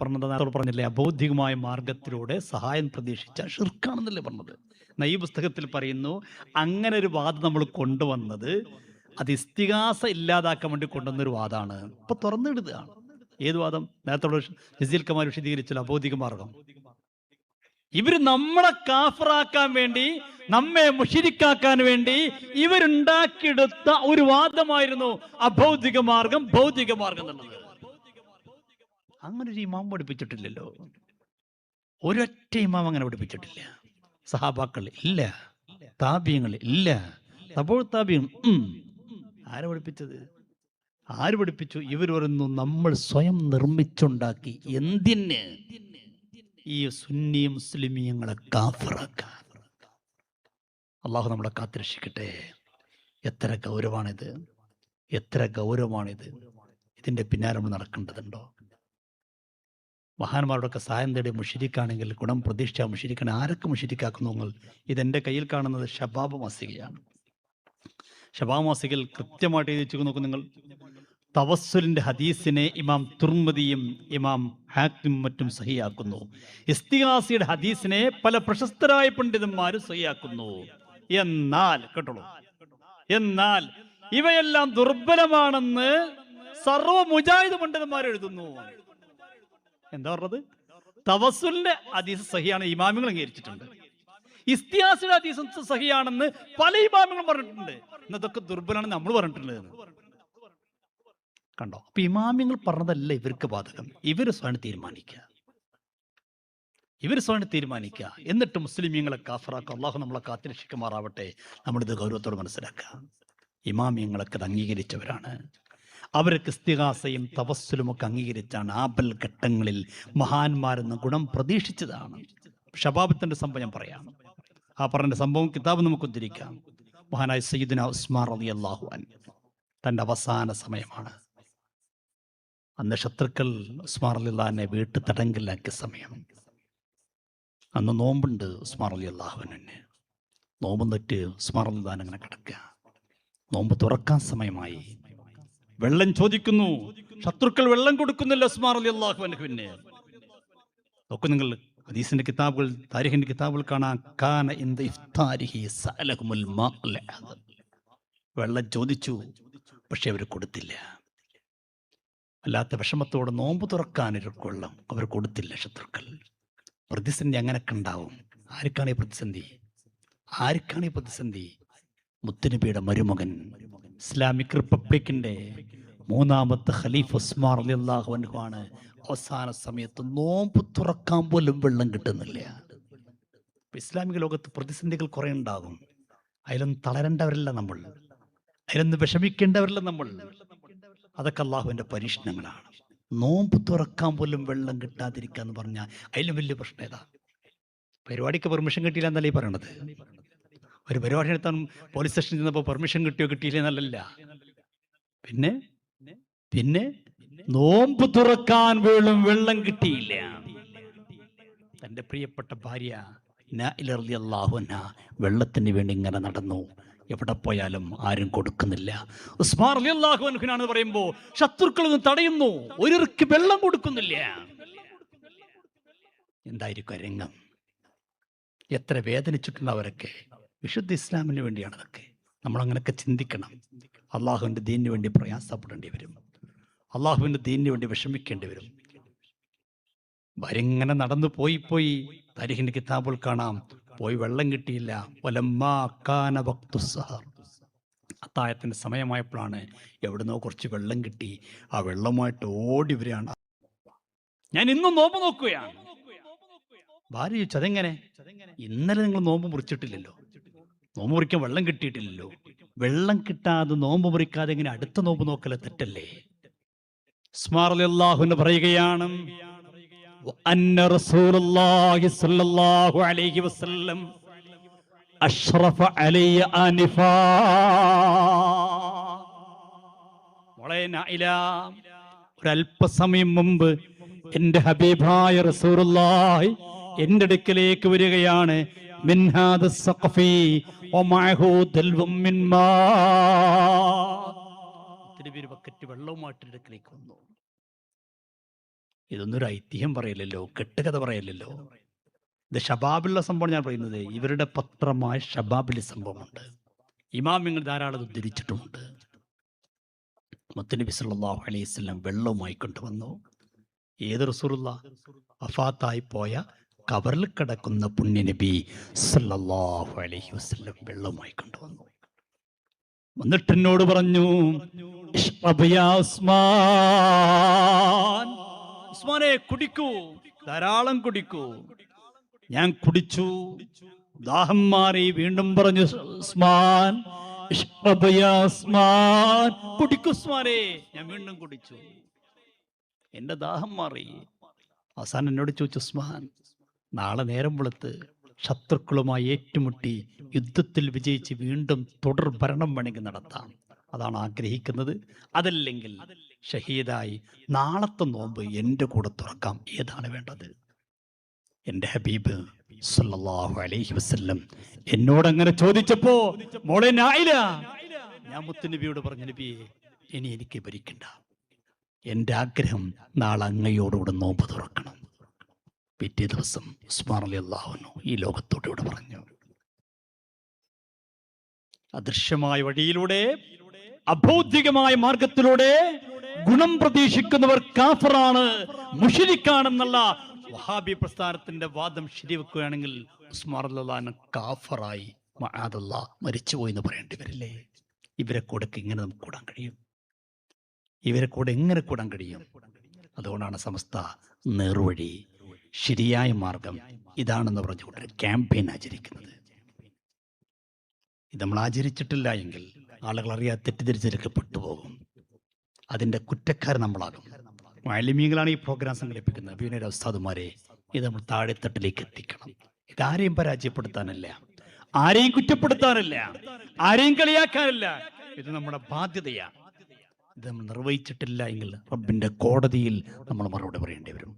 പറഞ്ഞില്ലേ, അബൗദ്ധികമായ മാർഗത്തിലൂടെ സഹായം പ്രതീക്ഷിച്ച ഷിർക്കാണെന്നല്ലേ പറഞ്ഞത്. ഈ പുസ്തകത്തിൽ പറയുന്നു, അങ്ങനെ ഒരു വാദം നമ്മൾ കൊണ്ടുവന്നത് അത് ഇസ്തിഗാസ ഇല്ലാതാക്കാൻ വേണ്ടി കൊണ്ടുവന്നൊരു വാദമാണ്. ഇപ്പൊ തുറന്നിടുകയാണ്. ഏത് വാദം? നേരത്തെ ജസീൽ കമാൽ വിശദീകരിച്ചല്ലോ, അബൗദ്ധിക മാർഗം. ഇവര് നമ്മളെ കാഫറാക്കാൻ വേണ്ടി, നമ്മെ മുശ്രിക്കാക്കാൻ വേണ്ടി ഇവരുണ്ടാക്കിയെടുത്ത ഒരു വാദമായിരുന്നു അബൗദ്ധിക മാർഗം, ഭൗതിക മാർഗം എന്നുള്ളത്. അങ്ങനെ ഒരു ഇമാം പഠിപ്പിച്ചിട്ടില്ലല്ലോ. ഒരൊറ്റ ഇമാം അങ്ങനെ പഠിപ്പിച്ചിട്ടില്ല. സഹാബാക്കൾ ഇല്ല, താബിയങ്ങൾ ഇല്ല, തബോ താബിയങ്ങൾ. ആരെ പഠിപ്പിച്ചത്? ആര് പഠിപ്പിച്ചു? ഇവർ പറയുന്നു നമ്മൾ സ്വയം നിർമ്മിച്ചുണ്ടാക്കി. എന്തിന്? ഈ സുന്നി മുസ്ലിമീങ്ങളെ കാഫറാക്കാൻ. അള്ളാഹു നമ്മളെ കാത്തിരക്ഷിക്കട്ടെ. എത്ര ഗൗരവമാണിത്, എത്ര ഗൗരവമാണിത്. ഇതിന്റെ പിന്നാലെ നമ്മൾ നടക്കേണ്ടതുണ്ടോ? മഹാന്മാരോടൊക്കെ സഹായം തേടി മുഷിരിക്കാണെങ്കിൽ ഗുണം പ്രതീക്ഷിച്ച മുഷിരിക്കാൻ ആരൊക്കെ മുഷിരിക്കാക്കുന്നു നിങ്ങൾ? ഇതെന്റെ കയ്യിൽ കാണുന്നത് ഷബാബ് മാസികയാണ്. ഷബാബ് മാസികയിൽ കൃത്യമായിട്ട് എഴുതി നോക്കും നിങ്ങൾ. തവസ്സുലിന്റെ ഹദീസിനെ ഇമാം തുർമുദിയും ഇമാം ഹാക്കിമും മറ്റും സഹിയാക്കുന്നു. ഇസ്തിഗാസയുടെ ഹദീസിനെ പല പ്രശസ്തരായ പണ്ഡിതന്മാരും സഹിയാക്കുന്നു. എന്നാൽ കേട്ടോളൂ, എന്നാൽ ഇവയെല്ലാം ദുർബലമാണെന്ന് സർവ്വ മുജാഹിദ് പണ്ഡിതന്മാർ എഴുതുന്നു. എന്താ പറഞ്ഞത്? തവസ്സുലിന്റെ ഹദീസ് സഹിയാണ്, ഇമാമികൾ അംഗീകരിച്ചിട്ടുണ്ട്. ഇസ്തിഗാസയുടെ ഹദീസ് സഹിയാണെന്ന് പല ഇമാമികളും പറഞ്ഞിട്ടുണ്ട്. എന്നതൊക്കെ ദുർബലമാണെന്ന് നമ്മൾ പറഞ്ഞിട്ടുണ്ട്. കണ്ടോ? അപ്പൊ ഇമാമിങ്ങൾ പറഞ്ഞതല്ല ഇവർക്ക് ബാധകം. ഇവർ സ്വയം തീരുമാനിക്കുക, എന്നിട്ട് മുസ്ലിമീങ്ങളെ കാഫറാക്കുക. അള്ളാഹു നമ്മളെ കാത്തിരക്ഷിക്കുമാറാവട്ടെ. നമ്മളിത് ഗൗരവത്തോട് മനസ്സിലാക്കുക. ഇമാമിയങ്ങളൊക്കെ അത് അംഗീകരിച്ചവരാണ്. അവർക്ക് ഇസ്തിഗാസയും തവസ്സുലും ഒക്കെ അംഗീകരിച്ചാണ് ആപൽ ഘട്ടങ്ങളിൽ മഹാന്മാരെന്ന ഗുണം പ്രതീക്ഷിച്ചതാണ്. ഷബാബത്തിന്റെ സംഭവം ഞാൻ പറയാം. ആ പറഞ്ഞ സംഭവം കിതാബ് നമുക്ക് ഉദ്ധരിക്കാം. മഹാനായ സയ്യിദുനാ ഉസ്മാൻ റളിയല്ലാഹു അൻഹു, തന്റെ അവസാന സമയമാണ്. അന്ന് ശത്രുക്കൾ ഉസ്മാൻ റളിയല്ലാഹുവിനെ വീട്ടു തടങ്കലിലാക്കിയ സമയം. അന്ന് നോമ്പുണ്ട് ഉസ്മാൻ റളിയല്ലാഹുവിന്. നോമ്പ് തൊട്ട് ഉസ്മാൻ റളിയല്ലാഹു അങ്ങനെ കിടക്കുക. നോമ്പ് തുറക്കാൻ സമയമായി. വെള്ളം ചോദിക്കുന്നു. ശത്രുക്കൾ വെള്ളം കൊടുക്കുന്നില്ല ഉസ്മാൻ റളിയല്ലാഹു അൻഹുവിന്. നോക്കൂ നിങ്ങൾ, ഹദീസിന്റെ കിതാബുകൾ, താരിഖിന്റെ കിതാബുകൾ കാണാം. കാന ഇൻദ ഇഫ്താരിഹി സഅലഹുൽ മാഅൽ അദം. വെള്ളം ചോദിച്ചു, പക്ഷെ അവർ കൊടുത്തില്ല. അല്ലാത്ത വിഷമത്തോടെ നോമ്പ് തുറക്കാനൊരു വെള്ളം അവർ കൊടുത്തില്ല ശത്രുക്കൾ. പ്രതിസന്ധി അങ്ങനെയൊക്കെ ഉണ്ടാവും. ആർക്കാണ് ഈ പ്രതിസന്ധി? ആർക്കാണ് ഈ പ്രതിസന്ധി? മുത്തുനബിയുടെ മരുമകൻ, ഇസ്ലാമിക് റിപ്പബ്ലിക്കിന്റെ മൂന്നാമത്തെ ഖലീഫ ഉസ്മാൻ റളിയല്ലാഹു അൻഹു ആണ്. അവസാന സമയത്ത് നോമ്പ് തുറക്കാൻ പോലും വെള്ളം കിട്ടുന്നില്ല. ഇസ്ലാമിക ലോകത്ത് പ്രതിസന്ധികൾ കുറെ ഉണ്ടാകും. അതിലൊന്നും തളരേണ്ടവരല്ല നമ്മൾ, അതിലൊന്നും വിഷമിക്കേണ്ടവരല്ല നമ്മൾ. അതൊക്കെ അള്ളാഹുവിന്റെ പരീക്ഷണങ്ങളാണ്. നോമ്പ് തുറക്കാൻ പോലും വെള്ളം കിട്ടാതിരിക്കുക എന്ന് പറഞ്ഞാൽ അതിലും വലിയ പ്രശ്നം ഏതാ? പരിപാടിക്ക് പെർമിഷൻ കിട്ടിയില്ല എന്നല്ലേ ഈ പറയണത്. ഒരു പരിപാടി നടത്താൻ പോലീസ് സ്റ്റേഷനിൽ ചെന്നപ്പോൾ പെർമിഷൻ കിട്ടിയോ കിട്ടിയില്ലേ എന്നല്ല. പിന്നെ പിന്നെ നോമ്പ് തുറക്കാൻ പോലും വെള്ളം കിട്ടിയില്ല. തന്റെ പ്രിയപ്പെട്ട ഭാര്യ നായില റളിയല്ലാഹു അൻഹ വെള്ളത്തിന് വേണ്ടി ഇങ്ങനെ നടന്നു. എവിടെ പോയാലും ആരും കൊടുക്കുന്നില്ല. ഉസ്മാൻ റളിയല്ലാഹു അൻഹുനാണ് പറയുമ്പോ ശത്രുക്കൾ തടയുന്നു, ഒരിർക്ക് വെള്ളം കൊടുക്കുന്നില്ല. എന്തായിരിക്കും രംഗം? എത്ര വേദനിച്ചിട്ടുണ്ട് അവരൊക്കെ. വിശുദ്ധ ഇസ്ലാമിന് വേണ്ടിയാണ് അതൊക്കെ. നമ്മളങ്ങനെയൊക്കെ ചിന്തിക്കണം. അള്ളാഹുവിൻ്റെ ദീനിന് വേണ്ടി പ്രയാസപ്പെടേണ്ടി വരും, അള്ളാഹുവിൻ്റെ ദീനിന് വേണ്ടി വിഷമിക്കേണ്ടി വരും. വരിങ്ങനെ നടന്നു പോയി താരിഖിന്റെ കിതാബുൽ കാണാം. പോയി വെള്ളം കിട്ടിയില്ല. അത്താഴത്തിന്റെ സമയമായപ്പോഴാണ് എവിടുന്നോ കുറച്ച് വെള്ളം കിട്ടി. ആ വെള്ളമായിട്ട് ഓടി വരികയാണ്. ഞാൻ ഇന്നും നോമ്പ് നോക്കുകയാണ്. ഭാര്യ ചോദിച്ചു, അതെങ്ങനെ? ഇന്നലെ നിങ്ങൾ നോമ്പ് മുറിച്ചിട്ടില്ലല്ലോ, നോമ്പ് മുറിക്കാൻ വെള്ളം കിട്ടിയിട്ടില്ലല്ലോ. വെള്ളം കിട്ടാതെ നോമ്പ് മുറിക്കാതെ എങ്ങനെ അടുത്ത നോമ്പ് നോക്കല്? തെറ്റല്ലേ? ഉസ്മാൻ റളിയല്ലാഹു അൻഹു പറയുകയാണ്, അന്ന റസൂലുള്ളാഹി സ്വല്ലല്ലാഹു അലൈഹി വസല്ലം അഷ്റഫ അലയ്യ ആനിഫാ. മോളെ നായില, ഒരല്പസമയം മുമ്പ് എന്റെ ഹബീബായ റസൂലുള്ളാഹി എന്റെ അടുക്കലേക്ക് വരികയാണ്. മിൻ ഹാദ സഖഫി വമഅഹു ദൽവും മിൻ മാ. ബക്കറ്റ് വെള്ളവുമായിട്ട് അടുക്കലേക്ക് വന്നു. ഇതൊന്നും ഒരു ഐതിഹ്യം പറയലല്ലോ, കെട്ടുകഥ പറയലല്ലോ. ഇത് ഷബാബിലുള്ള സംഭവം ഞാൻ പറയുന്നത്. ഇവരുടെ പത്രമായ ഷബാബിലെ സംഭവമുണ്ട്. ഇമാമിങ്ങൾ ധാരാളം ഉദ്ധരിച്ചിട്ടുമുണ്ട്. മുത്തുനബി സല്ലല്ലാഹു അലൈഹി വസല്ലം വെള്ളവുമായി കൊണ്ടുവന്നു. ഏത് റസൂലുള്ള? വഫാത്തായി പോയ കബറിൽ കിടക്കുന്ന പുണ്യനബി സല്ലല്ലാഹു അലൈഹി വസല്ലം വെള്ളവുമായി കൊണ്ടുവന്നു. എന്നിട്ട് എന്നോട് പറഞ്ഞു, ഇശ്റബ് യാ ഉസ്മാൻ, ഉസ്മാനെ കുടിക്കൂ, ധാരാളം കുടിക്കൂ. ഞാൻ കുടിച്ചു, ദാഹം മാറി. വീണ്ടും പറഞ്ഞു, ഉസ്മാൻ ഇശ്റബ് യാ ഉസ്മാൻ, കുടിക്കൂ ഉസ്മാനെ. ഞാൻ വീണ്ടും കുടിച്ചു, എന്റെ ദാഹം മാറി. അവസാനം എന്നോട് ചോദിച്ചു, ഉസ്മാൻ നാളെ നേരം വെളുത്ത് ശത്രുക്കളുമായി ഏറ്റുമുട്ടി യുദ്ധത്തിൽ വിജയിച്ച് വീണ്ടും തുടർ ഭരണം വേണമെങ്കിൽ നടത്താം, അതാണ് ആഗ്രഹിക്കുന്നത്. അതല്ലെങ്കിൽ ഷഹീദായി നാളത്തെ നോമ്പ് എൻ്റെ കൂടെ തുറക്കാം, ഏതാണ് വേണ്ടത്? എൻ്റെ ഹബീബ് സല്ലല്ലാഹു അലൈഹി വസല്ലം എന്നോട് അങ്ങനെ ചോദിച്ചപ്പോ, മോളെ നായില, ഞാൻ മുത്തുനബിയോട് പറഞ്ഞു, നബിയെ ഇനി എനിക്ക് ഭരിക്കണ്ട, എൻ്റെ ആഗ്രഹം നാളെ അങ്ങയോടുകൂടെ നോമ്പ് തുറക്കണം. പിറ്റേ ദിവസം ഉസ്മാൻ റളിയല്ലാഹു അൻഹു ഈ ലോകത്തോട് പറഞ്ഞു. അദൃശ്യമായ വഴിയിലൂടെ, അബൗദ്ധികമായ മാർഗത്തിലൂടെ ഗുണം പ്രതീക്ഷിക്കുന്നവർ കാഫറാണ്, മുശ്രിക്കാണെന്നുള്ള വഹാബി പ്രസ്ഥാനത്തിന്റെ വാദം ശരിവെക്കുകയാണെങ്കിൽ ഉസ്മാൻ റളിയല്ലാഹു അൻഹു കാഫറായി മഅദല്ലാഹ് മരിച്ചുപോയി എന്ന് പറയേണ്ടി വരില്ലേ? ഇവരെ കൂടെ എങ്ങനെ നമുക്ക് കൂടാൻ കഴിയും? ഇവരെ കൂടെ എങ്ങനെ കൂടാൻ കഴിയും? അതുകൊണ്ടാണ് സമസ്ത നേർവഴി, ശരിയായ മാർഗം ഇതാണെന്ന് പറഞ്ഞുകൊണ്ട് ക്യാമ്പയിൻ ആചരിക്കുന്നത്. ഇത് നമ്മൾ ആചരിച്ചിട്ടില്ല എങ്കിൽ ആളുകൾ അറിയാതെ തെറ്റിദ്ധരിച്ചെടുക്കപ്പെട്ടു പോകും. അതിൻ്റെ കുറ്റക്കാരൻ നമ്മളാകും. മാലിന്യങ്ങളാണ് ഈ പ്രോഗ്രാം സംഘടിപ്പിക്കുന്നത്. അഭിനയ ഉസ്താദുമാരെ, ഇത് നമ്മൾ താഴെത്തട്ടിലേക്ക് എത്തിക്കണം. ഇതാരെയും പരാജയപ്പെടുത്താനല്ല, ആരെയും കുറ്റപ്പെടുത്താനല്ല, ആരെയും കളിയാക്കാനല്ല. ഇത് നമ്മുടെ ബാധ്യതയാണ്. ഇത് നമ്മൾ നിർവഹിച്ചിട്ടില്ല എങ്കിൽ റബ്ബിന്റെ കോടതിയിൽ നമ്മൾ മറുപടി പറയേണ്ടി വരും.